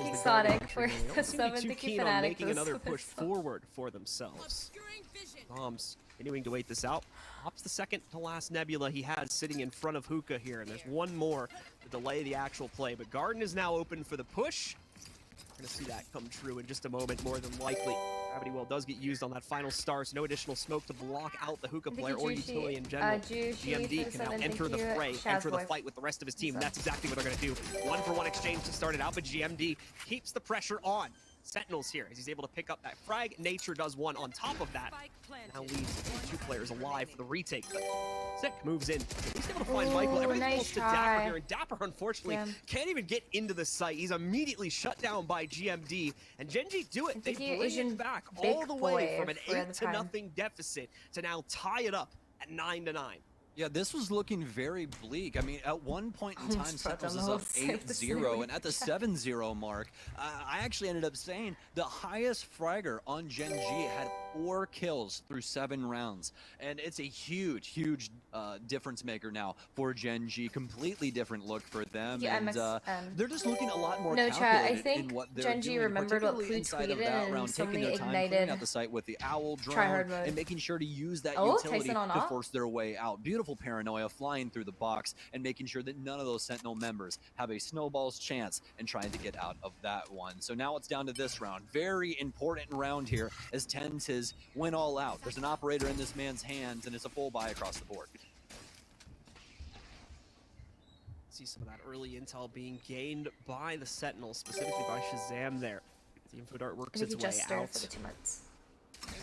Exotic for the 70 on making another push forward for themselves. Bombs continuing to wait this out. Pops the second to last nebula he has sitting in front of Hookah here, and there's one more to delay the actual play. But Garden is now open for the push. We're going to see that come true in just a moment, more than likely. Gravity Well does get used on that final star, so no additional smoke to block out the Hookah player or utility in general. GMD can now enter the fray, enter the fight with the rest of his team. That's exactly what they're going to do. 1-for-1 exchange to start it out, but GMD keeps the pressure on Sentinels here as he's able to pick up that frag. Nature does one on top of that. Now leaves 2 players alive for the retake. But Sick moves in. He's able to find Michael. Everything close to Dapper here, and Dapper unfortunately can't even get into the site. He's immediately shut down by GMD, and Gen.G do it. They bring it back all the way from an 8-0 deficit to now tie it up at 9-9. Yeah, this was looking very bleak. I mean, at one point in time, Sentinels is up 8-0, and at the 7-0 mark, I actually ended up saying the highest fragger on Gen.G had 4 kills through 7 rounds. And it's a huge, huge difference maker now for Gen.G. Completely different look for them, and they're just looking a lot more calculated in what they're doing. Gen.G remembered what Pooh tweeted and suddenly ignited out the site with the Owl drone and making sure to use that utility to force their way out. Beautiful paranoia flying through the box and making sure that none of those Sentinel members have a snowball's chance in trying to get out of that one. So now it's down to this round. Very important round here as TenZ has went all out. There's an operator in this man's hands and it's a full buy across the board. See some of that early intel being gained by the Sentinels, specifically by Shazam there. The info dart works its way out. For the 2 months.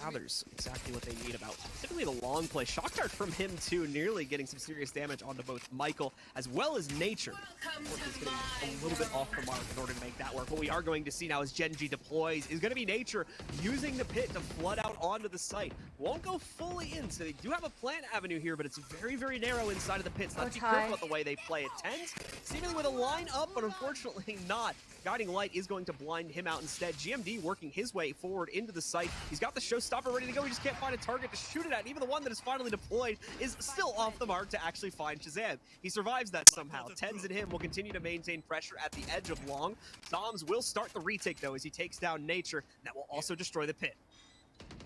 Gathers exactly what they need about typically the long play. Shock dart from him too, nearly getting some serious damage onto both Michael as well as Nature. Is getting a little bit off the mark in order to make that work. What we are going to see now as Gen.G deploys is going to be Nature using the pit to flood out onto the site. Won't go fully in, so they do have a plant avenue here, but it's very, very narrow inside of the pit. So let's be careful about the way they play it. TenZ seemingly with a line up, but unfortunately not. Guiding Light is going to blind him out instead. GMD working his way forward into the site. He's got the showstopper ready to go. He just can't find a target to shoot it at. And even the one that is finally deployed is still off the mark to actually find Shazam. He survives that somehow. TenZ and him will continue to maintain pressure at the edge of long. Zoms will start the retake though as he takes down Nature. That will also destroy the pit.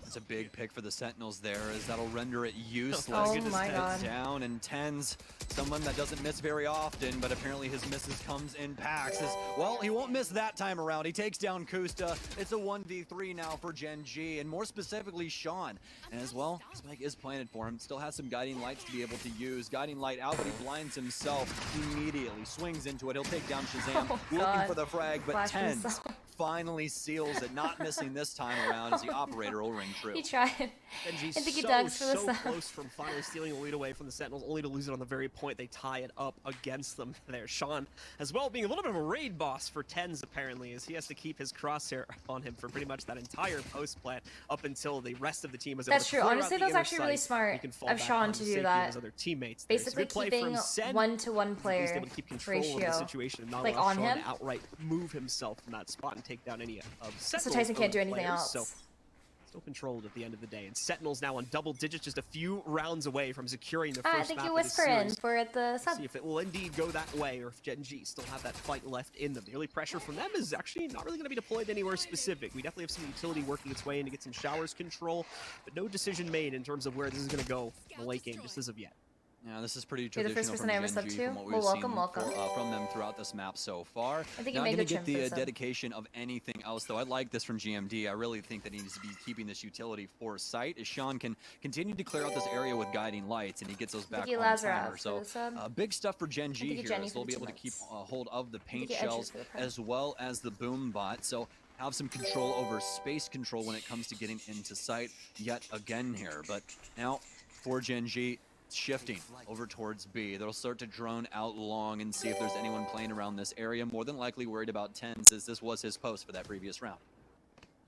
It's a big pick for the Sentinels there, as that'll render it useless. Oh my god. Down, and TenZ, someone that doesn't miss very often, but apparently his misses comes in packs. Well, he won't miss that time around. He takes down Kusta. It's a 1v3 now for Gen.G, and more specifically Sean. And as well, Spike is planted for him. Still has some Guiding Lights to be able to use. Guiding Light out, but he blinds himself immediately. Swings into it. He'll take down Shazam, looking for the frag, but TenZ finally seals it, not missing this time around as the operator will ring true. He tried. I think he dug for the close from finally stealing the lead away from the Sentinels, only to lose it on the very point they tie it up against them there. Sean, as well, being a little bit of a raid boss for TenZ, apparently, as he has to keep his crosshair on him for pretty much that entire post plant up until the rest of the team is able to clear out the inner site. Honestly, that was actually really smart of Sean to do that. Other teammates basically keeping 1-to-1 player able to keep control ratio, of the situation and not like allow on Sean him. to outright move himself from that spot and take down any of So Tyson can't do anything else. So still controlled at the end of the day. And Sentinels now on double digits, just a few rounds away from securing the first thank map you, of this Whisper in series. for the sub. See if it will indeed go that way, or if Gen.G still have that fight left in them. The early pressure from them is actually not really going to be deployed anywhere specific. We definitely have some utility working its way in to get some showers control, but no decision made in terms of where this is going to go in the late game just as of yet. Yeah, this is pretty You're the traditional first from person I ever subbed Gen.G to. from what we've Well, seen welcome. from them throughout this map so far. I think you Not made going good to get the trim for dedication of anything else, though. I like this from GMD. I really think that he needs to be keeping this utility for sight, as Sean can continue to clear out this area with guiding lights, and he gets those back on timer. So big stuff for Gen.G here, as they'll be able to keep hold of the paint shells as well as the boom bot. So have some control over space control when it comes to getting into sight yet again here. But now for Gen.G, shifting over towards B. They'll start to drone out long and see if there's anyone playing around this area. More than likely worried about tens, as this was his post for that previous round.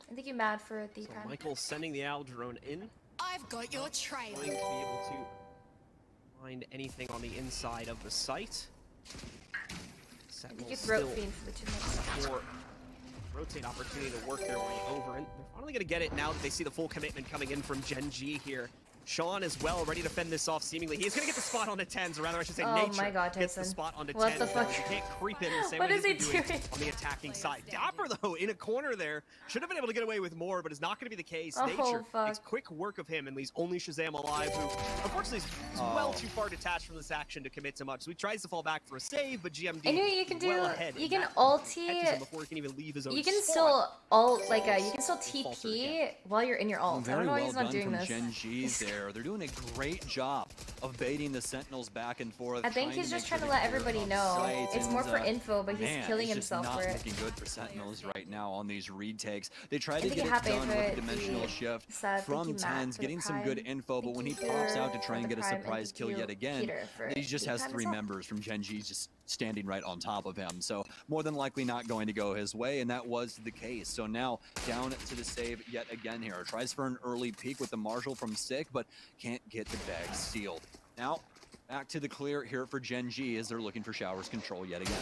I think you're mad for the so Michael sending the owl drone in. I've got your trail. Going to be able to find anything on the inside of the site. Sentinels still for rotate opportunity to work their way over, and they're finally going to get it now that they see the full commitment coming in from Gen.G here. Sean as well, ready to fend this off seemingly. He's going to get the spot on the 10s, or rather I should say Nature my God, gets the spot on the 10s. What the fuck? You can't creep in the same what way is he he's been doing on the attacking side. Dapper, though, in a corner there. Should have been able to get away with more, but it's not going to be the case. Nature makes quick work of him and leaves only Shazam alive, who unfortunately is well too far detached from this action to commit to much. So he tries to fall back for a save, but GMD I knew you can do. ahead, you can ulti. Before he can even leave his own you can spot. still ult you can still TP while you're in your ult. I don't know why he's not doing this. Gen.G there. They're doing a great job of baiting the Sentinels back and forth. I think he's just trying to let everybody know. It's more for info, but he's killing himself for it. It's not looking good for Sentinels right now on these retakes. They try to get it done with a dimensional shift from tens, getting some good info, but when he pops out to try and get a surprise kill yet again, he just has 3 members from Gen.G just standing right on top of him. So more than likely not going to go his way, and that was the case. So now down to the save yet again here. Tries for an early peek with the Marshal from Sick, but can't get the bag sealed. Now back to the clear here for Gen.G as they're looking for showers control yet again.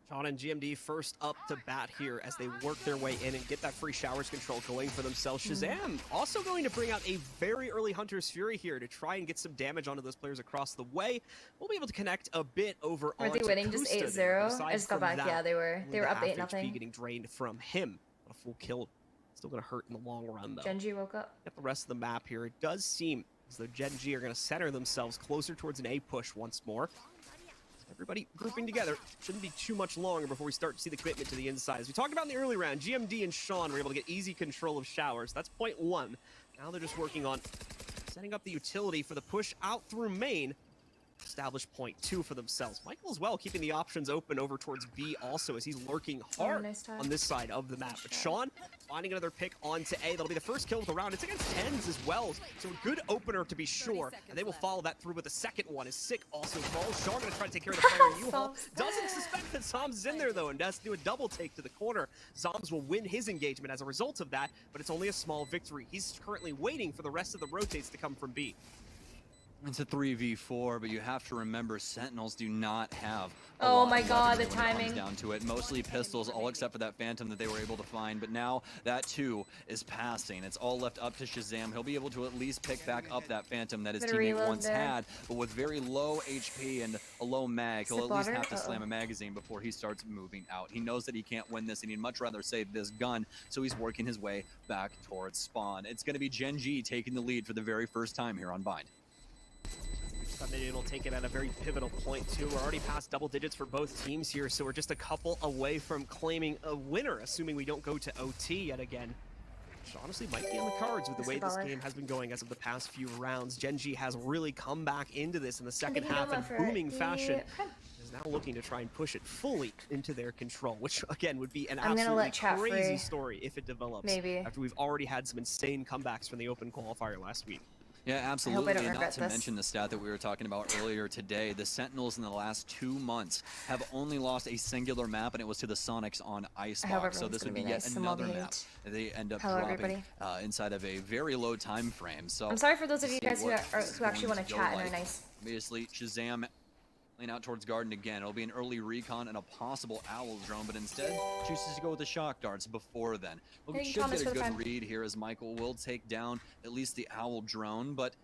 Sean and GMD first up to bat here as they work their way in and get that free showers control going for themselves. Shazam also going to bring out a very early Hunter's Fury here to try and get some damage onto those players across the way. We'll be able to connect a bit over on. Were they winning just 8-0? I just got back. Yeah, they were. They were up 8-0. Getting drained from him. A full kill. Still going to hurt in the long run, though. Gen.G woke up. Get the rest of the map here. It does seem as though Gen.G are going to center themselves closer towards an A push once more. Everybody grouping together. Shouldn't be too much longer before we start to see the commitment to the inside. As we talked about in the early round, GMD and Sean were able to get easy control of showers. That's point 1. Now they're just working on setting up the utility for the push out through main. Establish point 2 for themselves. Michael as well keeping the options open over towards B also as he's lurking hard on this side of the map. But Sean finding another pick onto A. That'll be the first kill of the round. It's against tens as well. So a good opener to be sure. And they will follow that through with the second one as Sick also falls. Sean going to try to take care of the player in U-Haul. Doesn't suspect that Zoms is in there though and has to do a double take to the corner. Zoms will win his engagement as a result of that, but it's only a small victory. He's currently waiting for the rest of the rotates to come from B. It's a 3v4, but you have to remember Sentinels do not have oh my god, the timing. Down to it. Mostly pistols, all except for that Phantom that they were able to find, but now that too is passing. It's all left up to Shazam. He'll be able to at least pick back up that Phantom that his teammate once had, but with very low HP and a low mag, he'll at least have to slam a magazine before he starts moving out. He knows that he can't win this and he'd much rather save this gun, so he's working his way back towards spawn. It's going to be Gen.G taking the lead for the very first time here on Bind. It'll take it at a very pivotal point too. We're already past double digits for both teams here, so we're just a couple away from claiming a winner, assuming we don't go to OT yet again. Which honestly might be on the cards with the way this game has been going as of the past few rounds. Gen.G has really come back into this in the second half in booming fashion. Is now looking to try and push it fully into their control, which again would be an absolutely crazy story if it develops. Maybe. After we've already had some insane comebacks from the open qualifier last week. Yeah, absolutely. And not to mention the stat that we were talking about earlier today, the Sentinels in the last 2 months have only lost a singular map, and it was to the Sonics on Icebox. So this would be yet another map that they end up dropping inside of a very low time frame. So I'm sorry for those of you guys who actually want to chat and are nice. Obviously, Shazam Laying out towards Garden again. It'll be an early recon and a possible Owl drone, but instead chooses to go with the shock darts before then. We should get a good read here as Michael will take down at least the Owl drone, but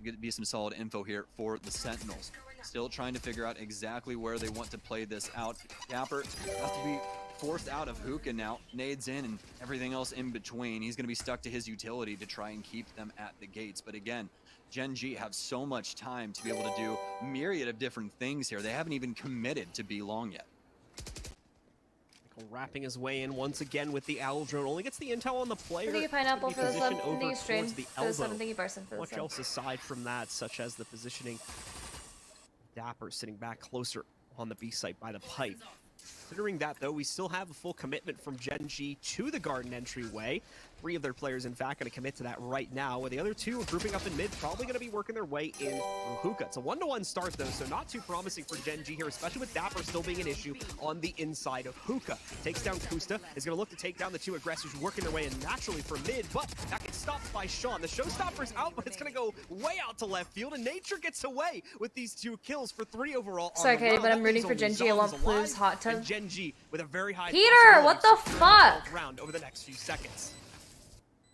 going to be some solid info here for the Sentinels. Still trying to figure out exactly where they want to play this out. Dapper has to be forced out of hookah now. Nades in and everything else in between. He's going to be stuck to his utility to try and keep them at the gates. But again, Gen.G have so much time to be able to do a myriad of different things here. They haven't even committed to be long yet. Wrapping his way in once again with the Owl drone. Only gets the intel on the player. Thank you, Pineapple, for the sub. Thank you, Stream. For the Thank you, Barson, for the Much else aside from that, such as the positioning. Dapper sitting back closer on the B site by the pipe. Considering that, though, we still have a full commitment from Gen.G to the Garden entryway. 3 of their players, in fact, going to commit to that right now, where the other 2 are grouping up in mid, probably going to be working their way in hookah. It's a 1-to-1 start, though, so not too promising for Gen.G here, especially with Dapper still being an issue on the inside of hookah. Takes down Kusta, is going to look to take down the 2 aggressors working their way in naturally for mid, but that gets stopped by Sean. The showstopper's out, but it's going to go way out to left field, and Nature gets away with these 2 kills for 3 overall. Sorry, Katie, but I'm rooting for Gen.G. I want Blue's hot tub. Gen.G with a very high Peter, what the fuck? round over the next few seconds.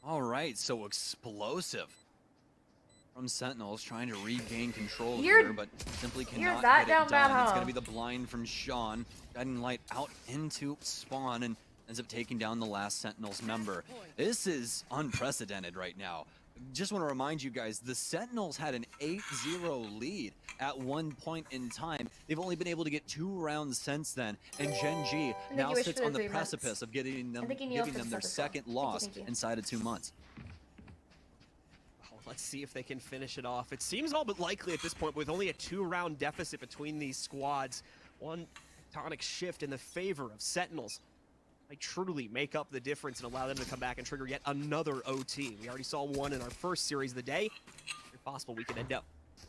All right, so explosive from Sentinels trying to regain control here, but simply cannot get it done. It's going to be the blind from Sean, guiding light out into spawn and ends up taking down the last Sentinels member. This is unprecedented right now. Just want to remind you guys, the Sentinels had an 8-0 lead at one point in time. They've only been able to get 2 rounds since then, and Gen.G now sits on the precipice of giving them their second loss inside of 2 months. Well, let's see if they can finish it off. It seems all but likely at this point, with only a 2-round deficit between these squads. One tectonic shift in the favor of Sentinels. Like truly make up the difference and allow them to come back and trigger yet another OT. We already saw one in our first series of the day. If possible, we could end up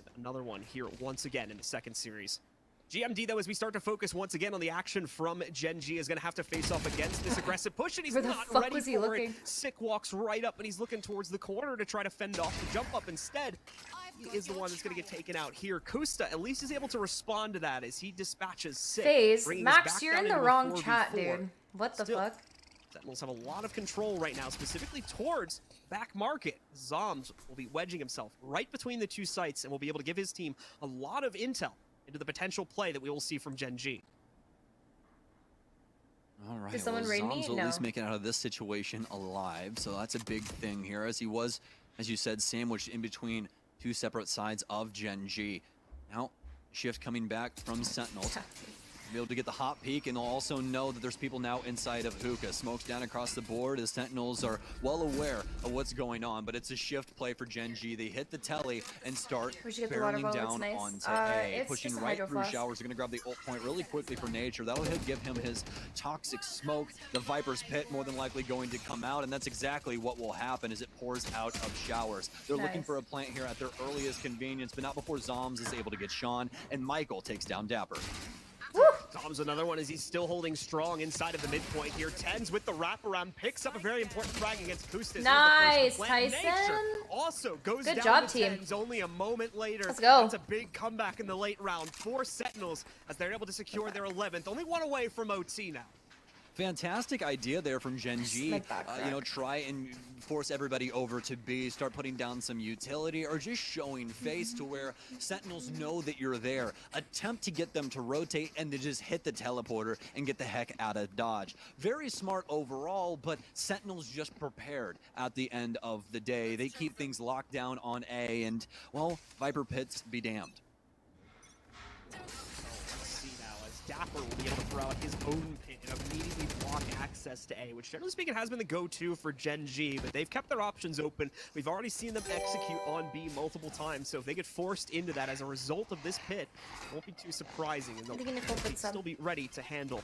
with another one here once again in the second series. GMD, though, as we start to focus once again on the action from Gen.G, is going to have to face off against this aggressive push, and he's not ready for it. Sick walks right up, and he's looking towards the corner to try to fend off the jump up instead. He is the one that's going to get taken out here. Kusta at least is able to respond to that as he dispatches Sick. FaZe, Max, you're in the wrong chat, dude. What the fuck? Sentinels have a lot of control right now, specifically towards back market. Zoms will be wedging himself right between the 2 sites and will be able to give his team a lot of intel into the potential play that we will see from Gen.G. All right, Did someone raid me? Zoms will No. at least make it out of this situation alive, so that's a big thing here, as he was, as you said, sandwiched in between 2 separate sides of Gen.G. Now, shift coming back from Sentinels. Be able to get the hot peek, and they'll also know that there's people now inside of hookah. Smokes down across the board. The Sentinels are well aware of what's going on, but it's a shift play for Gen.G. They hit the telly and start barreling down onto A. Pushing right through showers. They're going to grab the ult point really quickly for Nature. That'll give him his toxic smoke. The Viper's pit more than likely going to come out, and that's exactly what will happen as it pours out of showers. They're looking for a plant here at their earliest convenience, but not before Zoms is able to get Sean, and Michael takes down Dapper. Tom's another one as he's still holding strong inside of the midpoint here. Tens with the wraparound, picks up a very important frag against Kustis. Nice, Tyson. Nature also goes Good down job, to team. Tens only a moment later. Let's go. That's a big comeback in the late round for Sentinels as they're able to secure their 11th. Only one away from OT now. Fantastic idea there from Gen.G. You know, try and force everybody over to B, start putting down some utility, or just showing face to where Sentinels know that you're there. Attempt to get them to rotate and then just hit the teleporter and get the heck out of dodge. Very smart overall, but Sentinels just prepared at the end of the day. They keep things locked down on A, and, well, Viper pits be damned. Dapper will be able to throw out his own pit and immediately block access to A, which generally speaking has been the go-to for Gen.G, but they've kept their options open. We've already seen them execute on B multiple times, so if they get forced into that as a result of this pit, it won't be too surprising, and they'll still be ready to handle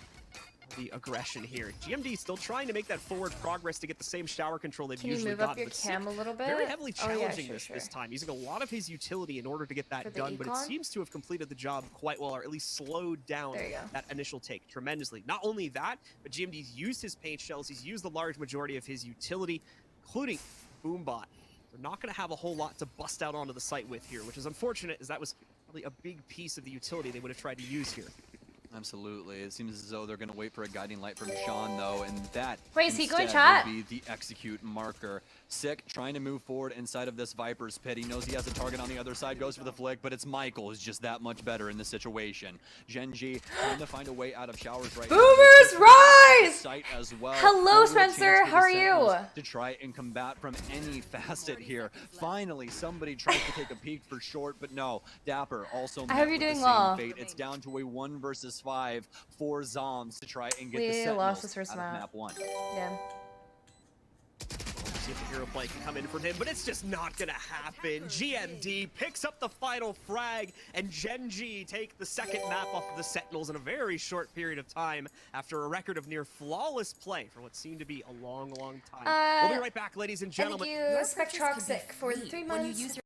the aggression here. GMD still trying to make that forward progress to get the same shower control they've usually gotten. Can you move up your cam a little bit? Very heavily challenging this time, using a lot of his utility in order to get that done, but it seems to have completed the job quite well, or at least slowed down that initial take tremendously. Not only that, but GMD's used his paint shells, he's used the large majority of his utility, including Boombot. They're not going to have a whole lot to bust out onto the site with here, which is unfortunate, as that was a really a big piece of the utility they would have tried to use here. Absolutely. It seems as though they're going to wait for a guiding light from Sean, though, and that Wait, is he going instead chat? will be the execute marker. Sick, trying to move forward inside of this Viper's pit. He knows he has a target on the other side, goes for the flick, but it's Michael who's just that much better in this situation. Gen.G trying to find a way out of showers right now. Boomers rise! Sight as well. Hello, Spencer. How are you? To try and combat from any facet here. Finally, somebody tries to take a peek for short, but no. Dapper also I hope you're doing well. fate. It's down to a 1 versus 5 for Zoms to try and get the Sentinels lost this first out of map 1. Yeah. See if the hero play can come in from him, but it's just not gonna happen. GMD picks up the final frag, and Gen.G take the second map off of the Sentinels in a very short period of time after a record of near flawless play for what seemed to be a long, long time. We'll be right back, ladies and gentlemen. Thank you, Spectroxic, for the 3 months.